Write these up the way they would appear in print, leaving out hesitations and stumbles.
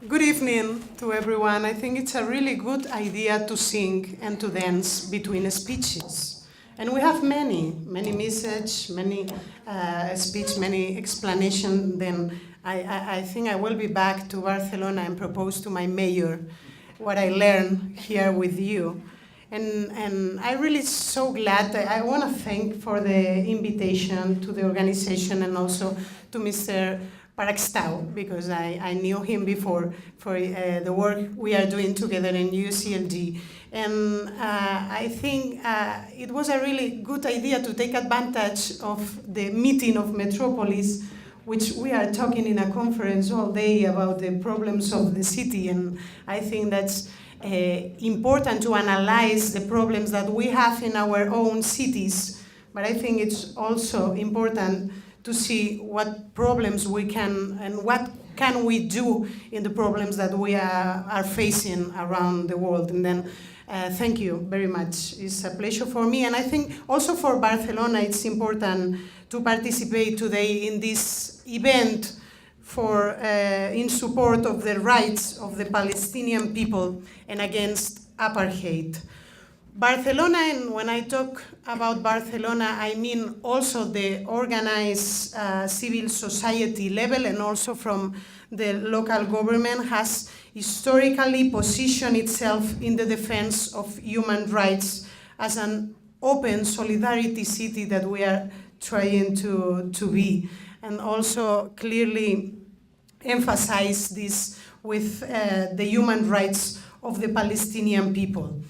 Good evening to everyone. I think it's a really good idea to sing and to dance between speeches. And we have many messages, many speech, many explanation. Then I think I will be back to Barcelona and propose to my mayor what I learned here with you. And I'm really so glad that I want to thank for the invitation to the organization and also to Mr. PEREZ, because I knew him before for the work we are doing together in UCLG. And I think it was a really good idea to take advantage of the meeting of Metropolis, which we are talking in a conference all day about the problems of the city. And I think that's important to analyze the problems that we have in our own cities. But I think it's also important to see what problems we can and what can we do in the problems that we are facing around the world. And then thank you very much. It's a pleasure for me. And I think also for Barcelona, it's important to participate today in this event for in support of the rights of the Palestinian people and against apartheid. Barcelona, and when I talk about Barcelona, I mean also the organized civil society level and also from the local government, has historically positioned itself in the defense of human rights as an open solidarity city that we are trying to be, and also clearly emphasize this with the human rights of the Palestinian people.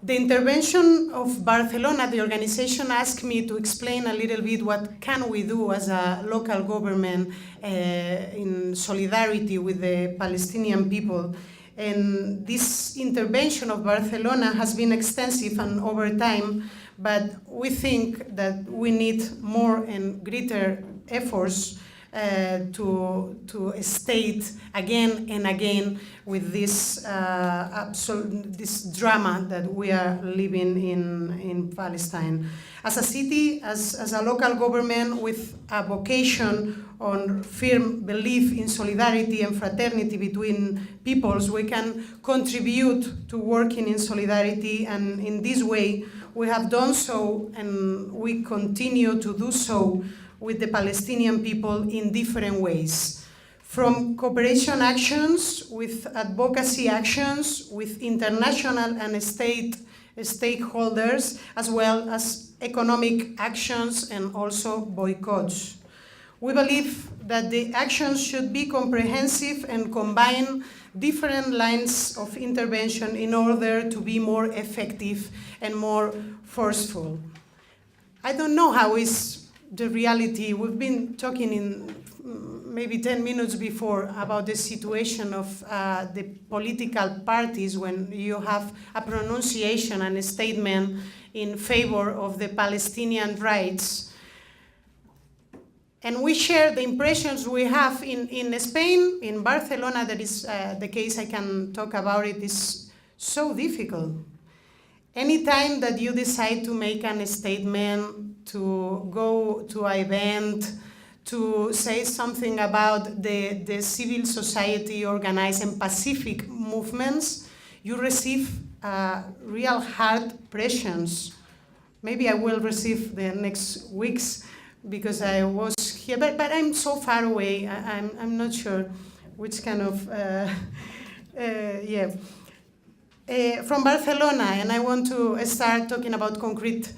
The intervention of Barcelona, the organization asked me to explain a little bit what can we do as a local government in solidarity with the Palestinian people. And this intervention of Barcelona has been extensive and over time, but we think that we need more and greater efforts to state again and again with this this drama that we are living in Palestine. As a city, as a local government with a vocation on firm belief in solidarity and fraternity between peoples, we can contribute to working in solidarity, and in this way we have done so and we continue to do so with the Palestinian people in different ways. From cooperation actions, with advocacy actions, with international and state stakeholders, as well as economic actions and also boycotts. We believe that the actions should be comprehensive and combine different lines of intervention in order to be more effective and more forceful. I don't know how is the reality. We've been talking in maybe 10 minutes before about the situation of the political parties when you have a pronunciation and a statement in favor of the Palestinian rights. And we share the impressions we have in Spain, in Barcelona. That is the case I can talk about. It is so difficult. Anytime that you decide to make a statement, to go to an event, to say something about the civil society organized and Pacific movements, you receive real hard pressures. Maybe I will receive the next weeks because I was here, but I'm so far away. I'm not sure which kind of, yeah. From Barcelona, and I want to start talking about concrete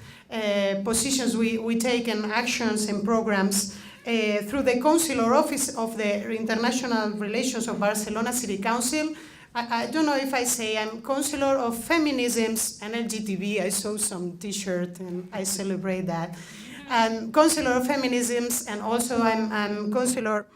positions we take and actions and programs through the Councilor Office of the International Relations of Barcelona City Council. I don't know if I say I'm Councilor of Feminisms and LGTB. I saw some T-shirt and I celebrate that. I'm Councilor of Feminisms, and also I'm Councilor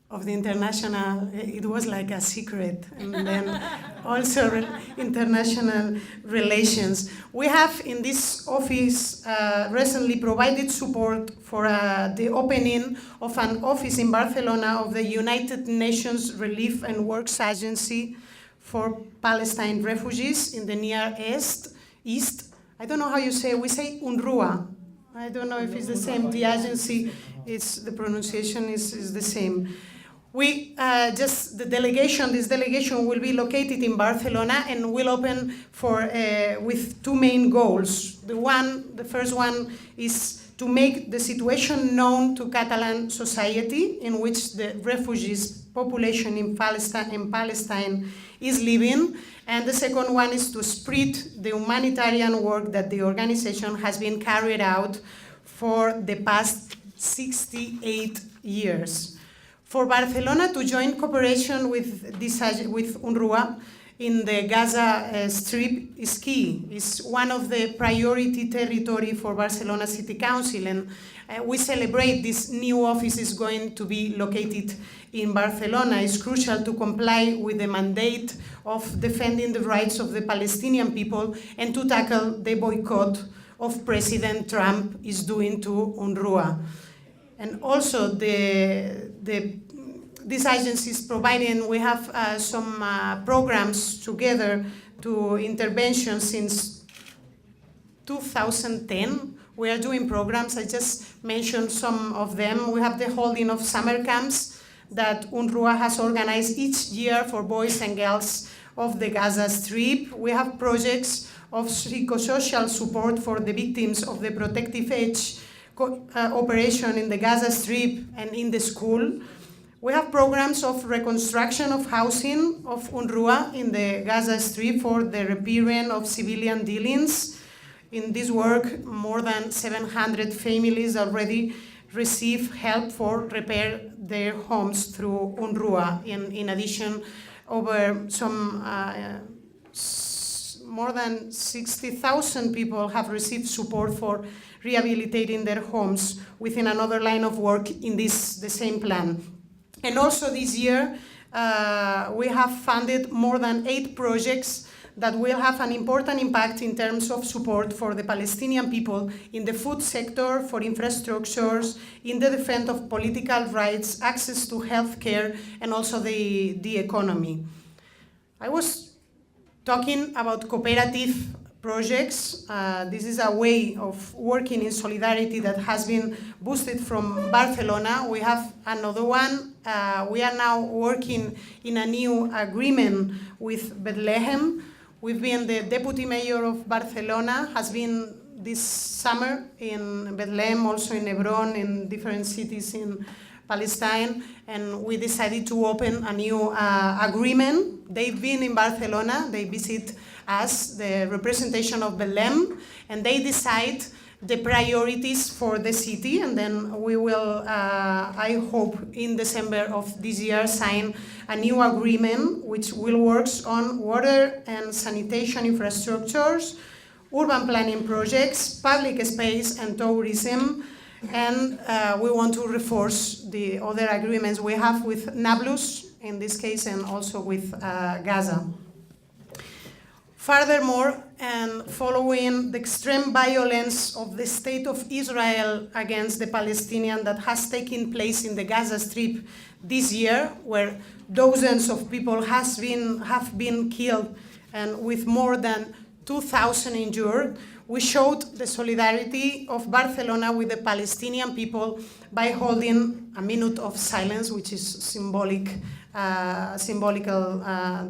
of the international, it was like a secret, and then also international relations. We have in this office recently provided support for the opening of an office in Barcelona of the United Nations Relief and Works Agency for Palestine refugees in the Near East. I don't know how you say, we say UNRWA. I don't know if it's the same, the agency, the pronunciation is the same. We this delegation will be located in Barcelona and will open with two main goals. The first one is to make the situation known to Catalan society in which the refugees population in Palestine is living. And the second one is to spread the humanitarian work that the organization has been carried out for the past 68 years. For Barcelona to join cooperation with UNRWA in the Gaza Strip is key. It's one of the priority territory for Barcelona City Council, and we celebrate this new office is going to be located in Barcelona. It's crucial to comply with the mandate of defending the rights of the Palestinian people and to tackle the boycott of President Trump is doing to UNRWA. And also these agencies providing, we have some programs together to intervention since 2010. We are doing programs, I just mentioned some of them. We have the holding of summer camps that UNRWA has organized each year for boys and girls of the Gaza Strip. We have projects of psychosocial support for the victims of the Protective Edge operation in the Gaza Strip and in the school. We have programs of reconstruction of housing of UNRWA in the Gaza Strip for the repairing of civilian dwellings. In this work, more than 700 families already receive help for repair their homes through UNRWA. In addition, over more than 60,000 people have received support for rehabilitating their homes within another line of work in the same plan. And also this year, we have funded more than 8 projects that will have an important impact in terms of support for the Palestinian people in the food sector, for infrastructures, in the defense of political rights, access to health care, and also the economy. I was talking about cooperative projects. This is a way of working in solidarity that has been boosted from Barcelona. We have another one. We are now working in a new agreement with Bethlehem. We've been, the deputy mayor of Barcelona has been this summer in Bethlehem, also in Hebron, in different cities in Palestine, and we decided to open a new agreement. They've been in Barcelona, they visit us, the representation of Bethlehem, and they decide the priorities for the city, and then we will, I hope, in December of this year, sign a new agreement which will work on water and sanitation infrastructures, urban planning projects, public space and tourism, and we want to reinforce the other agreements we have with Nablus, in this case, and also with Gaza. Furthermore, and following the extreme violence of the state of Israel against the Palestinians that has taken place in the Gaza Strip this year, where dozens of people have been killed and with more than 2,000 injured, we showed the solidarity of Barcelona with the Palestinian people by holding a minute of silence, which is symbolical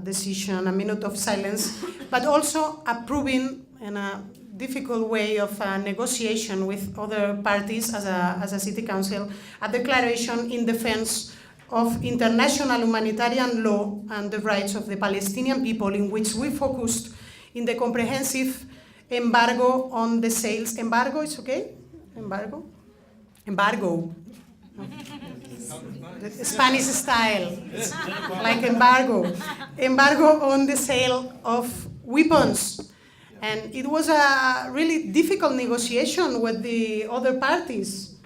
decision, a minute of silence, but also approving in a difficult way of negotiation with other parties as a city council, a declaration in defense of international humanitarian law and the rights of the Palestinian people, in which we focused in the comprehensive embargo on the sales. Embargo, it's okay? Embargo? Embargo. The Spanish style, like embargo. Embargo on the sale of weapons. And it was a really difficult negotiation with the other parties.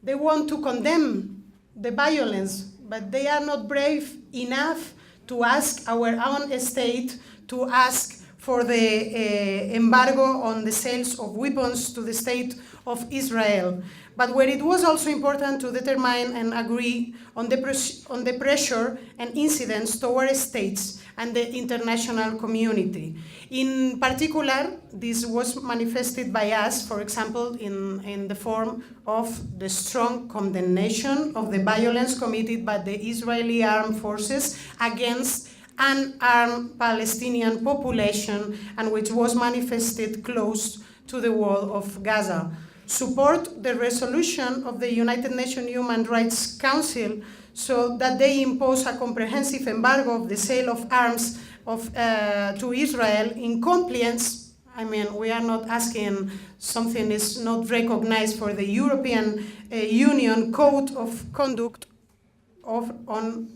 They want to condemn the violence, but they are not brave enough to ask our own state to ask for the embargo on the sales of weapons to the state of Israel, but where it was also important to determine and agree on the pressure and incidents toward states and the international community. In particular, this was manifested by us, for example, in the form of the strong condemnation of the violence committed by the Israeli armed forces against unarmed Palestinian population, and which was manifested close to the wall of Gaza. Support the resolution of the United Nations Human Rights Council so that they impose a comprehensive embargo of the sale of arms to Israel in compliance. I mean, we are not asking something is not recognized for the European Union Code of Conduct on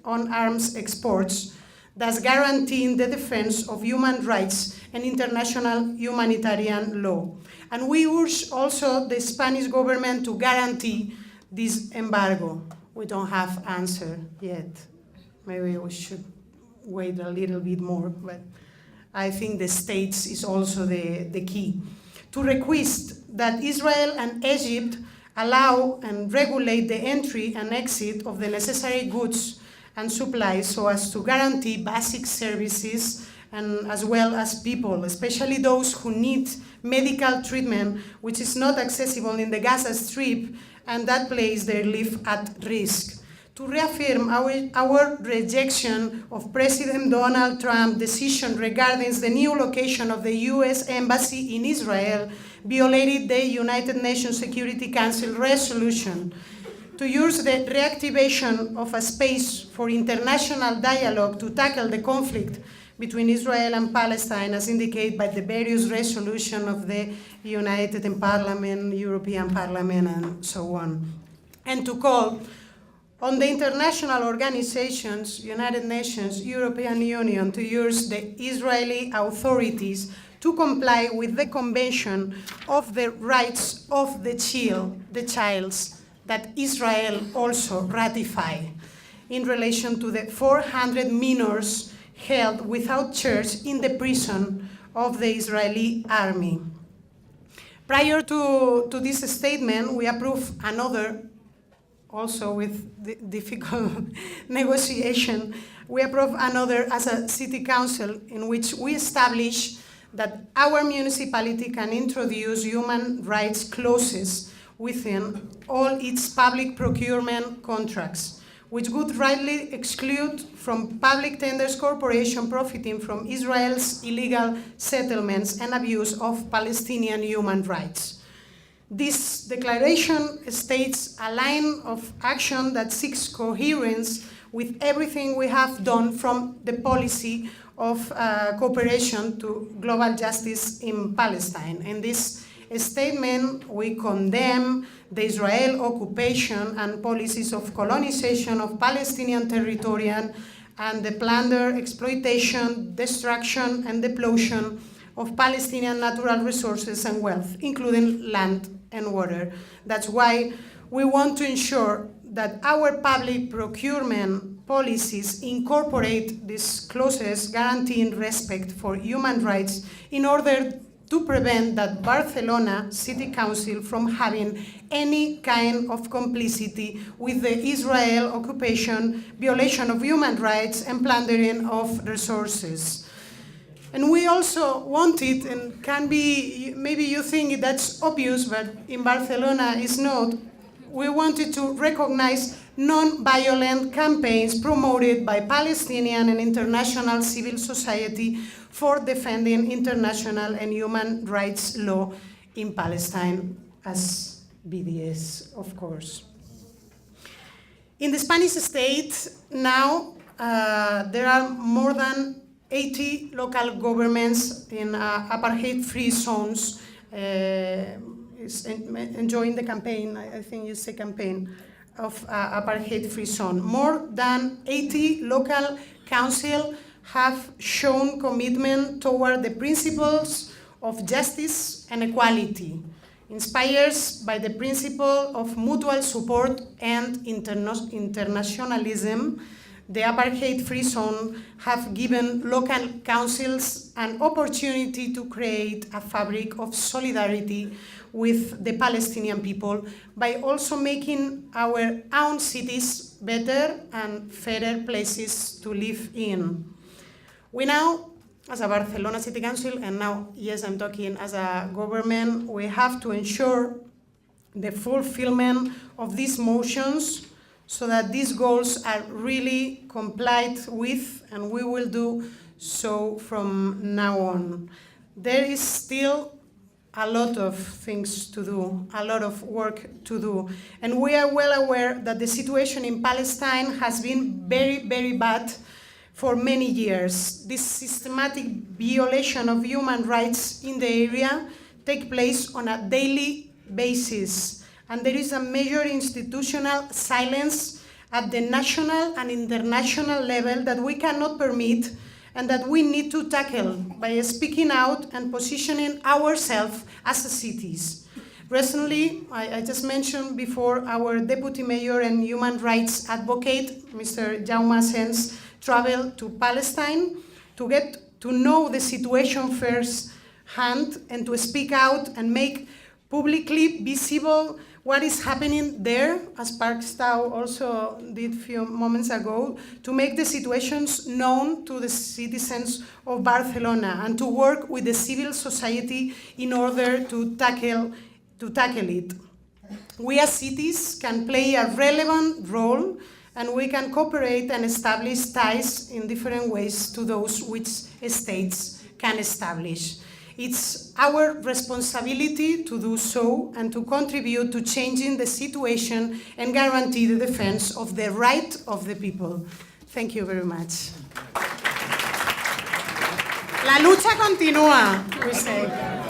arms exports, thus guaranteeing the defense of human rights and international humanitarian law. And we urge also the Spanish government to guarantee this embargo. We don't have answer yet. Maybe we should wait a little bit more, but I think the states is also the key. To request that Israel and Egypt allow and regulate the entry and exit of the necessary goods and supplies so as to guarantee basic services and as well as people, especially those who need medical treatment, which is not accessible in the Gaza Strip, and that place their life at risk. To reaffirm our rejection of President Donald Trump's decision regarding the new location of the US Embassy in Israel violated the United Nations Security Council resolution. To use the reactivation of a space for international dialogue to tackle the conflict between Israel and Palestine, as indicated by the various resolutions of the United Parliament, European Parliament, and so on. And to call on the international organizations, United Nations, European Union, to use the Israeli authorities to comply with the Convention of the Rights of the Child that Israel also ratified in relation to the 400 minors held without charge in the prison of the Israeli army. Prior to this statement, we approved another, also with difficult negotiation, we approved another as a city council in which we established that our municipality can introduce human rights clauses within all its public procurement contracts, which would rightly exclude from public tenders corporations profiting from Israel's illegal settlements and abuse of Palestinian human rights. This declaration states a line of action that seeks coherence with everything we have done from the policy of cooperation to global justice in Palestine. In this statement, we condemn the Israel occupation and policies of colonization of Palestinian territory and the plundered exploitation, destruction, and depletion of Palestinian natural resources and wealth, including land and water. That's why we want to ensure that our public procurement policies incorporate these clauses guaranteeing respect for human rights in order to prevent that Barcelona City Council from having any kind of complicity with the Israel occupation, violation of human rights, and plundering of resources. And we also wanted, and can be, maybe you think that's obvious, but in Barcelona it's not, we wanted to recognize non-violent campaigns promoted by Palestinian and international civil society for defending international and human rights law in Palestine, as BDS, of course. In the Spanish state, now there are more than 80 local governments in apartheid-free zones enjoying the campaign, I think it's a campaign, of apartheid-free zone. More than 80 local councils have shown commitment toward the principles of justice and equality, inspired by the principle of mutual support and internationalism, the apartheid-free zone have given local councils an opportunity to create a fabric of solidarity with the Palestinian people by also making our own cities better and fairer places to live in. We now, as a Barcelona City Council, and now, yes, I'm talking as a government, we have to ensure the fulfillment of these motions so that these goals are really complied with, and we will do so from now on. There is still a lot of things to do, a lot of work to do, and we are well aware that the situation in Palestine has been very, very bad for many years. This systematic violation of human rights in the area take place on a daily basis, and there is a major institutional silence at the national and international level that we cannot permit and that we need to tackle by speaking out and positioning ourselves as cities. Recently, I just mentioned before, our deputy mayor and human rights advocate, Mr. Jaume Sens, traveled to Palestine to get to know the situation firsthand and to speak out and make publicly visible what is happening there, as Park Stau also did a few moments ago, to make the situations known to the citizens of Barcelona and to work with the civil society in order to tackle it. We as cities can play a relevant role, and we can cooperate and establish ties in different ways to those which states can establish. It's our responsibility to do so and to contribute to changing the situation and guarantee the defense of the right of the people. Thank you very much. La lucha continúa, we say.